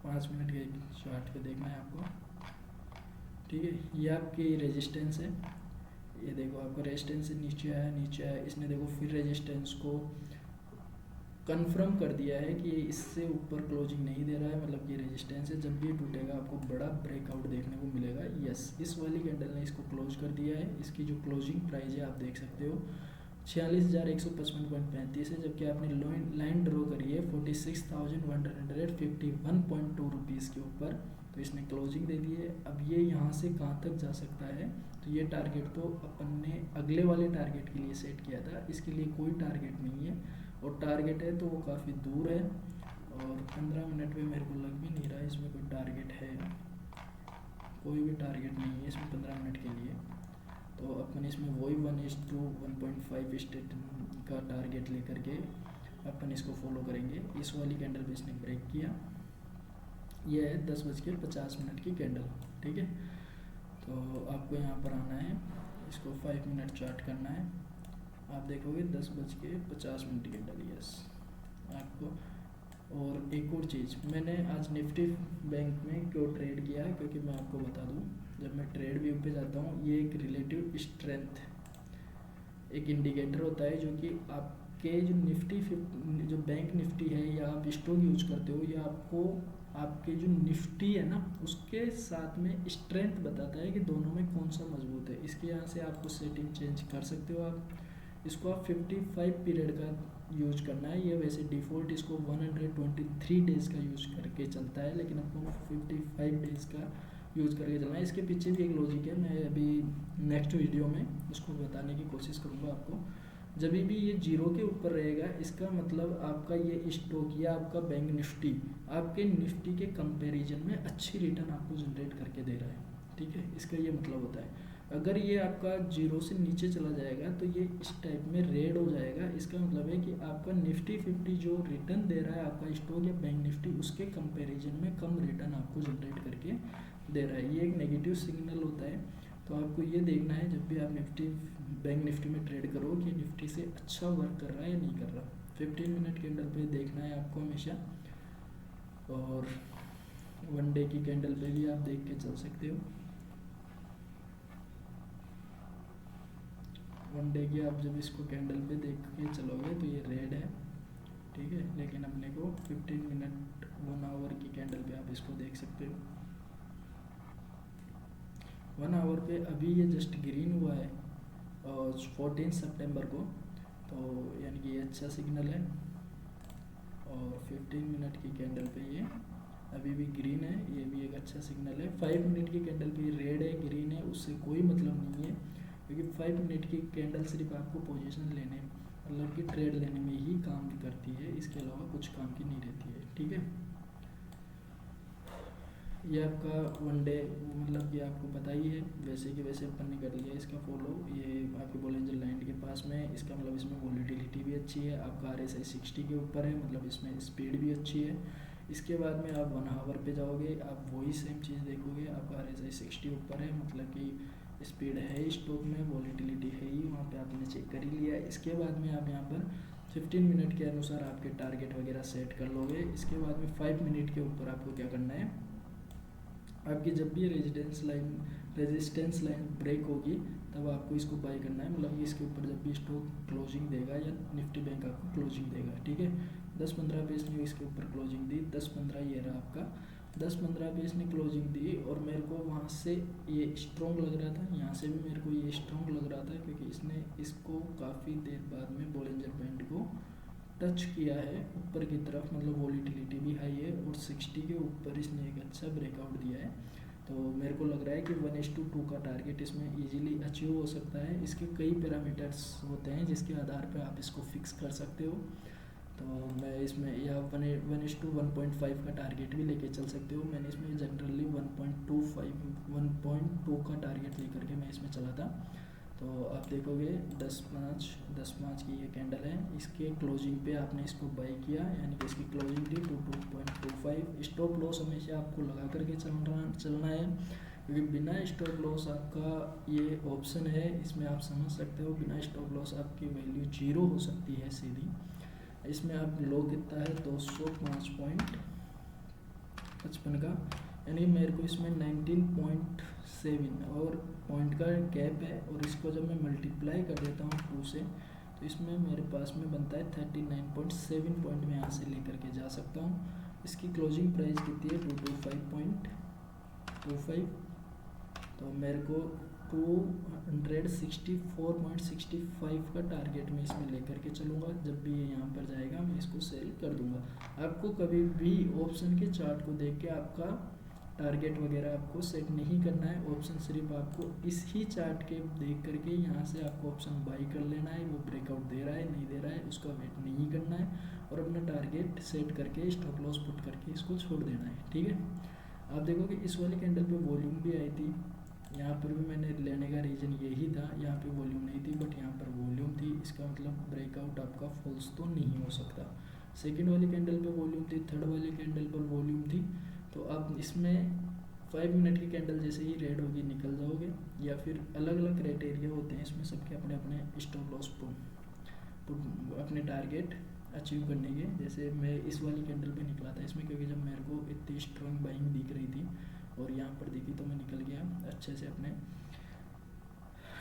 5 मिनट के चार्ट पे देखना है आपको। ठीक है, ये आपकी रेजिस्टेंस है, ये देखो आपका रेजिस्टेंस से नीचे आया, इसने देखो फिर रेजिस्टेंस को कंफर्म कर दिया है कि इससे ऊपर क्लोजिंग नहीं दे रहा है, मतलब ये रेजिस्टेंस है। जब भी टूटेगा आपको बड़ा ब्रेकआउट देखने को मिलेगा। यस, इस वाली कैंडल ने इसको क्लोज कर दिया है। इसकी जो क्लोजिंग प्राइस है आप देख सकते हो 46,155.35 है, जबकि आपने लाइन ड्रॉ करी है 46,151.2 रुपीज़ के ऊपर, तो इसने क्लोजिंग दे दी है। अब ये यहाँ से कहाँ तक जा सकता है, तो ये टारगेट तो अपन ने अगले वाले टारगेट के लिए सेट किया था, इसके लिए कोई टारगेट नहीं है, और टारगेट है तो वो काफ़ी दूर है, और 15 मिनट में मेरे को लग भी नहीं रहा है इसमें कोई टारगेट है। कोई भी टारगेट नहीं है इसमें 15 मिनट के लिए, तो अपन इसमें वही 1:1.5 स्टेट का टारगेट लेकर के अपन इसको फॉलो करेंगे। इस वाली कैंडल पे इसने ब्रेक किया, ये है 10:50 की कैंडल। ठीक है, तो आपको यहाँ पर आना है, इसको 5 मिनट चार्ट करना है। आप देखोगे 10:50 कैंडल, यस आपको। और एक और चीज़, मैंने आज निफ्टी बैंक में क्यों ट्रेड किया है, क्योंकि मैं आपको बता दूं, जब मैं ट्रेड व्यू पे जाता हूँ, ये एक रिलेटिव स्ट्रेंथ एक इंडिकेटर होता है जो कि आपके जो निफ्टी जो बैंक निफ्टी है या आप स्टॉक यूज करते हो, या आपको आपके जो निफ्टी है ना उसके साथ में स्ट्रेंथ बताता है कि दोनों में कौन सा मजबूत है। इसके यहाँ से आपको सेटिंग चेंज कर सकते हो। आप इसको आप 55 पीरियड का यूज करना है। ये वैसे डिफ़ॉल्ट इसको 123 डेज़ का यूज करके चलता है, लेकिन आपको 55 डेज़ का यूज़ करके चलना है। इसके पीछे भी एक लॉजिक है, मैं अभी नेक्स्ट वीडियो में उसको बताने की कोशिश करूँगा आपको। जब भी ये जीरो के ऊपर रहेगा, इसका मतलब आपका ये स्टॉक या आपका बैंक निफ्टी आपके निफ्टी के कंपैरिजन में अच्छी रिटर्न आपको जनरेट करके दे रहा है, ठीक है। इसका ये मतलब होता है। अगर ये आपका जीरो से नीचे चला जाएगा तो ये इस टाइप में रेड हो जाएगा। इसका मतलब है कि आपका निफ्टी 50 जो रिटर्न दे रहा है आपका स्टॉक या बैंक निफ्टी, उसके कंपैरिजन में कम रिटर्न आपको जनरेट करके दे रहा है। ये एक नेगेटिव सिग्नल होता है। तो आपको ये देखना है जब भी आप निफ्टी बैंक निफ्टी में ट्रेड करो कि निफ्टी से अच्छा वर्क कर रहा है या नहीं कर रहा। 15 मिनट कैंडल पे देखना है आपको हमेशा, और 1 डे की कैंडल पे भी आप देख के चल सकते हो। 1 डे की आप जब इसको कैंडल पे देख के चलोगे तो ये रेड है, ठीक है। लेकिन अपने को 15 मिनट 1 आवर की कैंडल पे आप इसको देख सकते हो। 1 आवर पे अभी ये जस्ट ग्रीन हुआ है और 14 सितंबर को, तो यानी कि ये अच्छा सिग्नल है। और 15 मिनट की कैंडल पे ये अभी भी ग्रीन है, ये भी एक अच्छा सिग्नल है। 5 मिनट की कैंडल पे रेड है, ग्रीन है, उससे कोई मतलब नहीं है, क्योंकि 5 मिनट की कैंडल सिर्फ आपको पोजीशन लेने मतलब कि ट्रेड लेने में ही काम करती है, इसके अलावा कुछ काम की नहीं रहती है, ठीक है। ये आपका 1 डे मतलब कि आपको पता ही है, वैसे कि वैसे अपन ने कर लिया इसका फॉलो। ये आपके बॉलिंजर लाइन के पास में, इसका मतलब इसमें वॉलीटिलिटी भी अच्छी है, आपका RSI 60 के ऊपर है, मतलब इसमें स्पीड भी अच्छी है। इसके बाद में आप 1 आवर पे जाओगे, आप वही सेम चीज़ देखोगे, आपका RSI 60 ऊपर है, मतलब कि स्पीड है स्टॉक में, वॉलीटिलिटी है ही, वहाँ पे आपने चेक कर ही लिया। इसके बाद में आप यहाँ पर 15 मिनट के अनुसार आपके टारगेट वगैरह सेट कर लोगे। इसके बाद में 5 मिनट के ऊपर आपको क्या करना है, आपकी जब भी रेजिस्टेंस लाइन ब्रेक होगी तब आपको इसको बाय करना है, मतलब कि इसके ऊपर जब भी स्टॉक क्लोजिंग देगा या निफ्टी बैंक आपको क्लोजिंग देगा, ठीक है। 10-15 पे इसने इसके ऊपर क्लोजिंग दी, 10-15 ये रहा आपका, 10-15 पे इसने क्लोजिंग दी, और मेरे को वहाँ से ये स्ट्रॉन्ग लग रहा था, यहाँ से भी मेरे को ये स्ट्रॉन्ग लग रहा था, क्योंकि इसने इसको काफ़ी देर बाद में बॉलिंजर बैंड को टच किया है ऊपर की तरफ, मतलब वॉलीटिलिटी भी हाई है, और 60 के ऊपर इसने एक अच्छा ब्रेकआउट दिया है। तो मेरे को लग रहा है कि 1:2 का टारगेट इसमें इजीली अचीव हो सकता है। इसके कई पैरामीटर्स होते हैं जिसके आधार पर आप इसको फिक्स कर सकते हो। तो मैं इसमें या 1:1.5 का टारगेट भी लेके चल सकते हो। मैंने इसमें जनरली 1.2 का टारगेट लेकर के मैं इसमें चला था। तो आप देखोगे 10-5 की ये कैंडल है, इसके क्लोजिंग पे आपने इसको बाई किया, यानी कि इसकी क्लोजिंग थी 2.25। स्टॉप लॉस हमेशा आपको लगा करके चलना है, क्योंकि बिना स्टॉप लॉस आपका ये ऑप्शन है, इसमें आप समझ सकते हो बिना स्टॉप लॉस आपकी वैल्यू 0 हो सकती है सीधी। इसमें आप लो कितना है 205.55 का, यानी मेरे को इसमें 19.7 और पॉइंट का गैप है, और इसको जब मैं मल्टीप्लाई कर देता हूँ 2 से, तो इसमें मेरे पास में बनता है 39.7 पॉइंट में यहाँ से लेकर के जा सकता हूँ। इसकी क्लोजिंग प्राइस कितनी है 225.25, तो मेरे को 264.65 का टारगेट मैं इसमें लेकर के चलूँगा। जब भी ये यहाँ पर जाएगा मैं इसको सेल कर दूँगा। आपको कभी भी ऑप्शन के चार्ट को देख के आपका टारगेट वगैरह आपको सेट नहीं करना है। ऑप्शन सिर्फ आपको इस ही चार्ट के देख करके यहाँ से आपको ऑप्शन बाई कर लेना है, वो ब्रेकआउट दे रहा है नहीं दे रहा है उसका वेट नहीं करना है, और अपना टारगेट सेट करके स्टॉप लॉस पुट करके इसको छोड़ देना है, ठीक है। आप देखोगे इस वाली कैंडल पे वॉल्यूम भी आई थी, यहाँ पर भी मैंने लेने का रीज़न यही था, यहाँ पे वॉल्यूम नहीं थी बट यहाँ पर वॉल्यूम थी, इसका मतलब ब्रेकआउट आपका फॉल्स तो नहीं हो सकता। सेकंड वाली कैंडल पे वॉल्यूम थी, थर्ड वाली कैंडल पर वॉल्यूम थी, तो आप इसमें 5 मिनट की कैंडल जैसे ही रेड होगी निकल जाओगे, या फिर अलग अलग क्राइटेरिया होते हैं इसमें सबके अपने अपने स्टॉप लॉस अपने टारगेट अचीव करने के। जैसे मैं इस वाली कैंडल पे निकला था इसमें, क्योंकि जब मेरे को इतनी स्ट्रॉन्ग बाइंग दिख रही थी और यहाँ पर दिखी तो मैं निकल गया अच्छे से अपने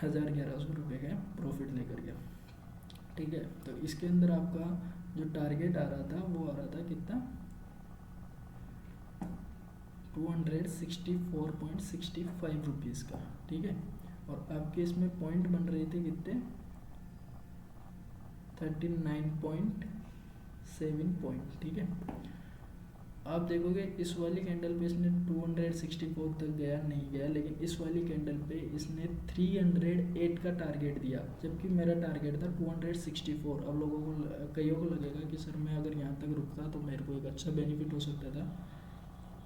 1100 रुपये का प्रॉफिट लेकर गया। ठीक है, तो इसके अंदर आपका जो टारगेट आ रहा था वो आ रहा था कितना, 264.65 रुपीज़ का। ठीक है, और आपके इसमें पॉइंट बन रहे थे कितने, 39.7 पॉइंट। ठीक है, आप देखोगे इस वाली कैंडल पे इसने 264 तक गया नहीं गया, लेकिन इस वाली कैंडल पे इसने 308 का टारगेट दिया, जबकि मेरा टारगेट था 264। अब लोगों को कईयों को लगेगा कि सर मैं अगर यहाँ तक रुकता तो मेरे को एक अच्छा बेनिफिट हो सकता था।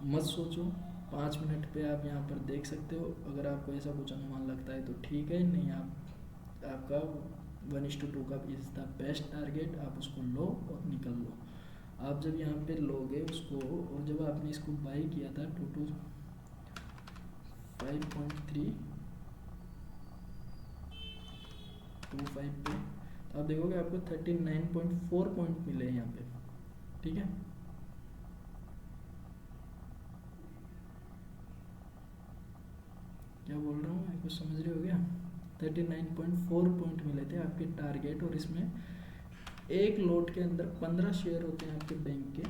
मत सोचो, 5 मिनट पे आप यहाँ पर देख सकते हो। अगर आपको ऐसा कुछ अनुमान लगता है तो ठीक है, नहीं आपका 1:2 का इज द बेस्ट टारगेट, आप उसको लो और निकल लो। आप जब यहाँ पे लोगे उसको, और जब आपने इसको बाई किया था 5.325 पे, तो आप देखोगे आपको 39.4 पॉइंट मिले यहाँ पे। ठीक है, क्या बोल रहा हूँ, कुछ समझ रहे हो गया। 39.4 पॉइंट मिले थे आपके टारगेट, और इसमें एक लॉट के अंदर 15 शेयर होते हैं आपके बैंक के,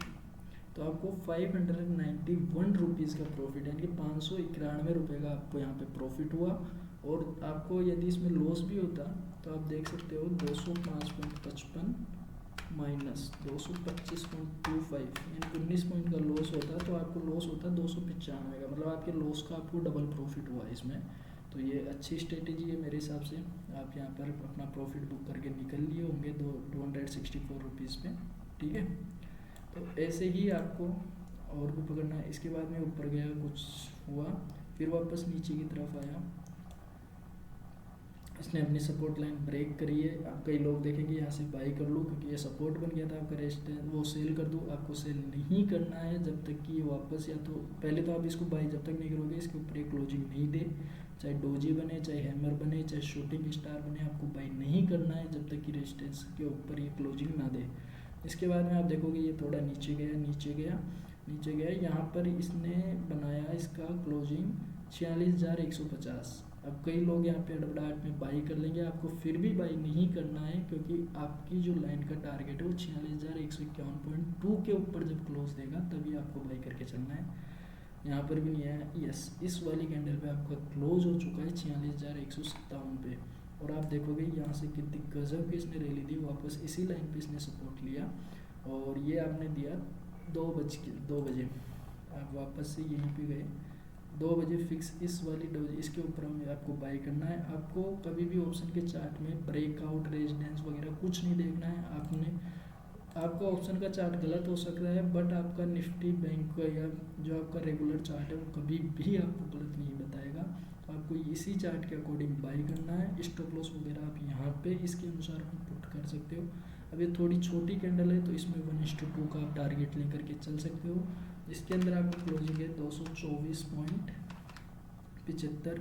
तो आपको 591 रुपीज़ का प्रॉफिट, यानी कि 591 रुपये का आपको यहाँ पे प्रॉफिट हुआ। और आपको यदि इसमें लॉस भी होता तो आप देख सकते हो 205.55 माइनस 225.25, यानी 19 पॉइंट का लॉस होता तो आपको लॉस होता 295 का, मतलब आपके लॉस का आपको डबल प्रॉफिट हुआ इसमें। तो ये अच्छी स्ट्रेटेजी है मेरे हिसाब से। आप यहाँ पर अपना प्रॉफिट बुक करके निकल लिए होंगे 264 रुपीज़ पे। ठीक है, तो ऐसे ही आपको और भी पकड़ना है। इसके बाद में ऊपर गया, कुछ हुआ, फिर वापस नीचे की तरफ आया, इसने अपनी सपोर्ट लाइन ब्रेक करी है। आप कई लोग देखेंगे यहाँ से बाई कर लूँ क्योंकि ये सपोर्ट बन गया था आपका रेजिस्टेंस, वो सेल कर दूँ। आपको सेल नहीं करना है जब तक कि वापस, या तो पहले तो आप इसको बाई जब तक नहीं करोगे इसके ऊपर एक क्लोजिंग नहीं दे, चाहे डोजी बने, चाहे हैमर बने, चाहे शूटिंग स्टार बने, आपको बाई नहीं करना है जब तक कि रेजिस्टेंस के ऊपर ये क्लोजिंग ना दे। इसके बाद में आप देखोगे ये थोड़ा नीचे गया, नीचे गया, नीचे गया, यहाँ पर इसने बनाया इसका क्लोजिंग 46,150। अब कई लोग यहाँ पे अड़बड़ाहट में बाई कर लेंगे, आपको फिर भी बाई नहीं करना है, क्योंकि आपकी जो लाइन का टारगेट है वो 46,151.2 के ऊपर जब क्लोज देगा तभी आपको बाई करके चलना है। यहाँ पर भी नहीं है, यस, इस वाली कैंडल पे आपका क्लोज हो चुका है 46,157 पे, और आप देखोगे यहाँ से कितनी गजब की इसने रैली दी, वापस इसी लाइन पे इसने सपोर्ट लिया, और ये आपने दिया 2 बजे, आप वापस से यहीं पे गए 2 बजे फिक्स इस वाली डोज, इसके ऊपर हमें आपको बाई करना है। आपको कभी भी ऑप्शन के चार्ट में ब्रेकआउट, रेजिडेंस वगैरह कुछ नहीं देखना है। आपका ऑप्शन का चार्ट गलत हो सकता है, बट आपका निफ्टी बैंक का या जो आपका रेगुलर चार्ट है वो कभी भी आपको गलत नहीं बताएगा। तो आपको इसी चार्ट के अकॉर्डिंग बाई करना है। स्टॉप लॉस वगैरह आप यहाँ पे इसके अनुसार पुट कर सकते हो। अब ये थोड़ी छोटी कैंडल है तो इसमें 1:2 का आप टारगेट लेकर के चल सकते हो। इसके अंदर आपको क्लोजिंग है 224.75,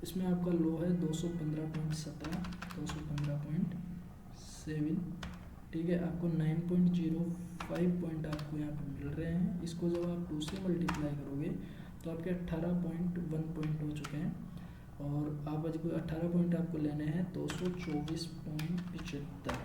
इसमें आपका लो है 215.17, 215.7। ठीक है, आपको 9.05 पॉइंट आपको यहाँ पे मिल रहे हैं। इसको जब आप 2 से मल्टीप्लाई करोगे तो आपके 18.1 पॉइंट हो चुके हैं, और आप आज को 18 पॉइंट आपको लेने हैं 224.75,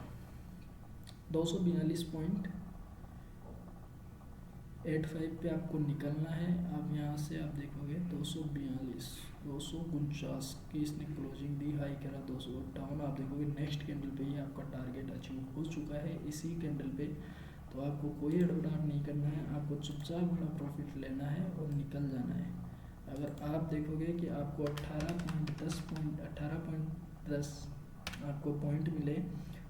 242.85 पे आपको निकलना है। आप यहाँ से आप देखोगे 249 की इसने क्लोजिंग दी, हाई करा 258। आप देखोगे नेक्स्ट कैंडल पे ही आपका टारगेट अचीव हो चुका है इसी कैंडल पे। तो आपको कोई हड़बड़ाहट नहीं करना है, आपको चुपचाप अपना प्रॉफिट लेना है और निकल जाना है। अगर आप देखोगे कि आपको 18.10 आपको पॉइंट मिले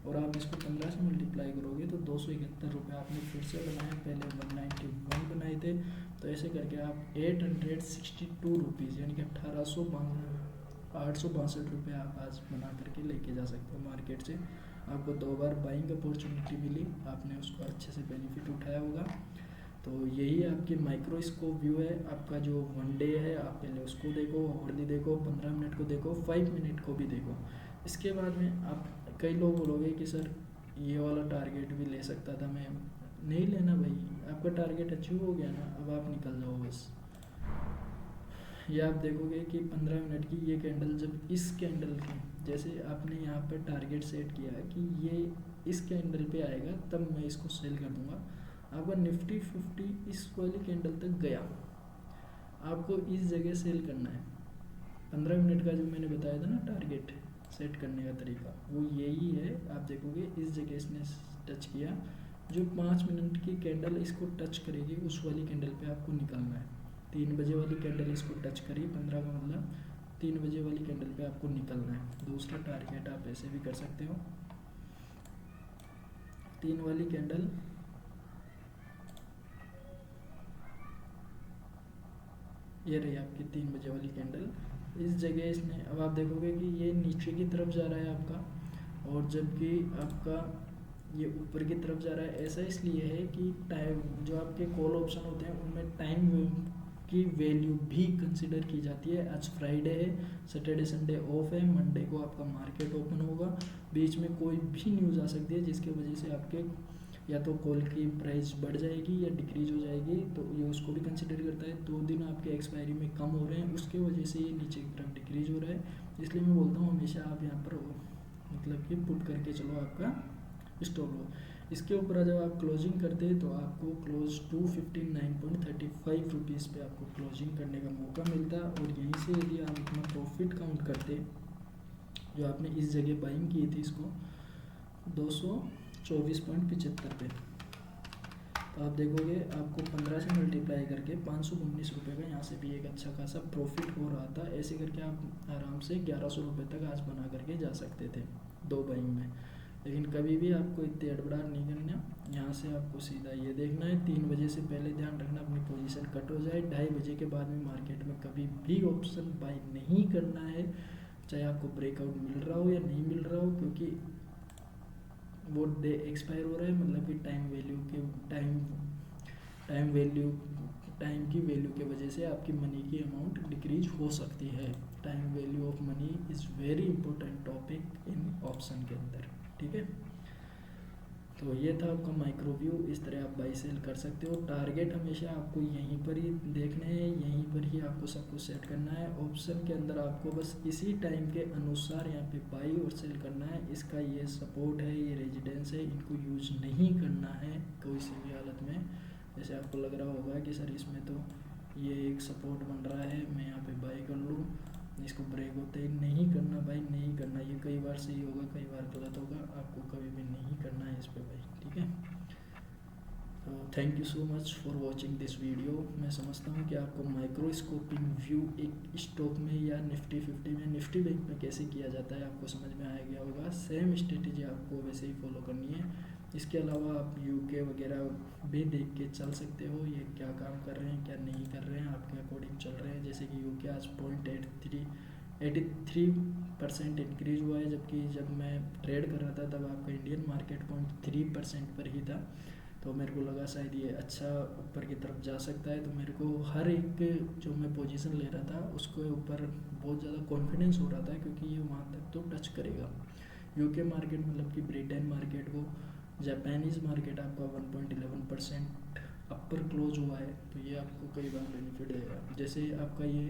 और आप इसको 15 से मल्टीप्लाई करोगे तो 271 रुपये आपने फिर से बनाए, पहले 191 बनाए थे। तो ऐसे करके आप 862 रुपीज़ यानी कि 862 रुपये आप आज बना करके लेके जा सकते हो मार्केट से। आपको 2 बार बाइंग अपॉर्चुनिटी मिली, आपने उसको अच्छे से बेनिफिट उठाया होगा। तो यही आपकी माइक्रोस्कोप व्यू है। आपका जो 1 डे है, आप पहले उसको देखो, आवरली देखो, 15 मिनट को देखो, 5 मिनट को भी देखो। इसके बाद में आप कई लोग बोलोगे कि सर ये वाला टारगेट भी ले सकता था मैं। नहीं लेना भाई, आपका टारगेट अचीव हो गया ना, अब आप निकल जाओ बस। ये आप देखोगे कि 15 मिनट की ये कैंडल, जब इस कैंडल की जैसे आपने यहाँ पर टारगेट सेट किया कि ये इस कैंडल पे आएगा तब मैं इसको सेल कर दूंगा, आपका निफ्टी 50 इस वाली कैंडल तक गया, आपको इस जगह सेल करना है। 15 मिनट का जो मैंने बताया था ना टारगेट सेट करने का तरीका, वो यही है। आप देखोगे इस जगह इसने टच किया, जो 5 मिनट की कैंडल इसको टच करेगी उस वाली कैंडल पे आपको निकलना है। 3 बजे वाली कैंडल इसको टच करी, 15 का मतलब 3 बजे वाली कैंडल पे आपको निकलना है। दूसरा टारगेट आप ऐसे भी कर सकते हो, 3 वाली कैंडल, ये रही आपकी 3 बजे वाली कैंडल। इस जगह इसने, अब आप देखोगे कि ये नीचे की तरफ जा रहा है आपका, और जबकि आपका ये ऊपर की तरफ जा रहा है। ऐसा इसलिए है कि टाइम, जो आपके कॉल ऑप्शन होते हैं उनमें टाइम की वैल्यू भी कंसिडर की जाती है। आज फ्राइडे है, सैटरडे संडे ऑफ है, मंडे को आपका मार्केट ओपन होगा, बीच में कोई भी न्यूज़ आ सकती है जिसकी वजह से आपके या तो कॉल की प्राइस बढ़ जाएगी या डिक्रीज हो जाएगी, तो ये उसको भी कंसिडर करता है। 2 दिन आपके एक्सपायरी में कम हो रहे हैं, उसके वजह से ये नीचे की तरफ डिक्रीज हो रहा है। इसलिए मैं बोलता हूँ हमेशा आप यहाँ पर मतलब कि पुट करके चलो, आपका स्टॉप लो। इसके ऊपर जब आप क्लोजिंग करते हैं तो आपको क्लोज 259.35 रुपीज़ पे आपको क्लोजिंग करने का मौका मिलता है। और यहीं से यदि आप अपना प्रॉफिट काउंट करते, जो आपने इस जगह बाइंग की थी इसको 224.75 पे, तो आप देखोगे आपको 15 से मल्टीप्लाई करके 519 रुपये का यहाँ से भी एक अच्छा खासा प्रॉफिट हो रहा था। ऐसे करके आप आराम से 1100 रुपये तक आज बना करके जा सकते थे 2 बाइंग में। लेकिन कभी भी आपको इतने अड़बड़ाहट नहीं करना, यहाँ से आपको सीधा ये देखना है। 3 बजे से पहले ध्यान रखना अपनी पोजीशन कट हो जाए। 2:30 बजे के बाद में मार्केट में कभी भी ऑप्शन बाई नहीं करना है, चाहे आपको ब्रेकआउट मिल रहा हो या नहीं मिल रहा हो, क्योंकि वो डे एक्सपायर हो रहा है। मतलब कि टाइम की वैल्यू के वजह से आपकी मनी की अमाउंट डिक्रीज हो सकती है। Time value of money is very important topic in option के अंदर, ठीक है। तो ये था आपका माइक्रो व्यू, इस तरह आप बाई सेल कर सकते हो। टारगेट हमेशा आपको यहीं पर ही देखने हैं, यहीं पर ही आपको सब कुछ सेट करना है। ऑप्शन के अंदर आपको बस इसी टाइम के अनुसार यहाँ पे बाई और सेल करना है। इसका ये सपोर्ट है, ये रेजिडेंस है, इनको यूज नहीं करना है कोई सी भी हालत में। जैसे आपको लग रहा होगा कि सर इसमें तो ये एक सपोर्ट बन रहा है, मैं यहाँ पे बाई कर लूँ, इसको ब्रेक होते ही नहीं करना भाई, नहीं करना। ये कई बार सही होगा, कई बार गलत होगा, आपको कभी भी नहीं करना है इस पे भाई, ठीक है। तो thank you so much for watching this video. मैं समझता हूँ कि आपको माइक्रोस्कोपिंग व्यू एक स्टॉक में या निफ्टी 50 में, निफ्टी बैंक में कैसे किया जाता है आपको समझ में आ गया होगा। सेम स्ट्रेटेजी आपको वैसे ही फॉलो करनी है। इसके अलावा आप यूके वगैरह भी देख के चल सकते हो, ये क्या काम कर रहे हैं क्या नहीं कर रहे हैं, आपके अकॉर्डिंग चल रहे हैं। जैसे कि यूके आज 83% इंक्रीज हुआ है, जबकि जब मैं ट्रेड कर रहा था तब आपका इंडियन मार्केट 0.3% पर ही था। तो मेरे को लगा शायद ये अच्छा ऊपर की तरफ जा सकता है, तो मेरे को हर एक जो मैं पोजीशन ले रहा था उसके ऊपर बहुत ज़्यादा कॉन्फिडेंस हो रहा था, क्योंकि ये वहाँ तक तो टच करेगा। यूके मार्केट मतलब कि ब्रिटेन मार्केट को, जापानीज़ मार्केट आपका 1.11% अपर क्लोज हुआ है, तो ये आपको कई बार बेनिफिट देगा। जैसे आपका ये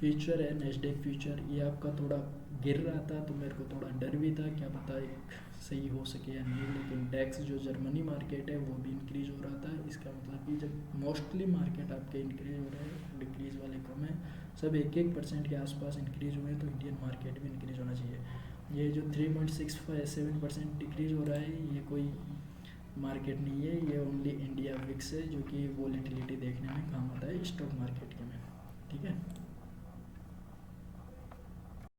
फ्यूचर है नैस्डैक फ्यूचर, ये आपका थोड़ा गिर रहा था, तो मेरे को थोड़ा डर भी था क्या पता एक सही हो सके या नहीं। लेकिन डेक्स जो जर्मनी मार्केट है वो भी इंक्रीज हो रहा था। इसका मतलब कि जब मोस्टली मार्केट आपके इंक्रीज हो रहे हैं, डिक्रीज वाले कम है, सब 1% के आसपास इंक्रीज हुए हैं, तो इंडियन मार्केट भी इंक्रीज होना चाहिए। ये जो 3.67% डिक्रीज हो रहा है, ये कोई मार्केट नहीं है, ये ओनली इंडिया विक्स है, जो कि वॉलेटिलिटी देखने में काम आता है स्टॉक मार्केट के में, ठीक है।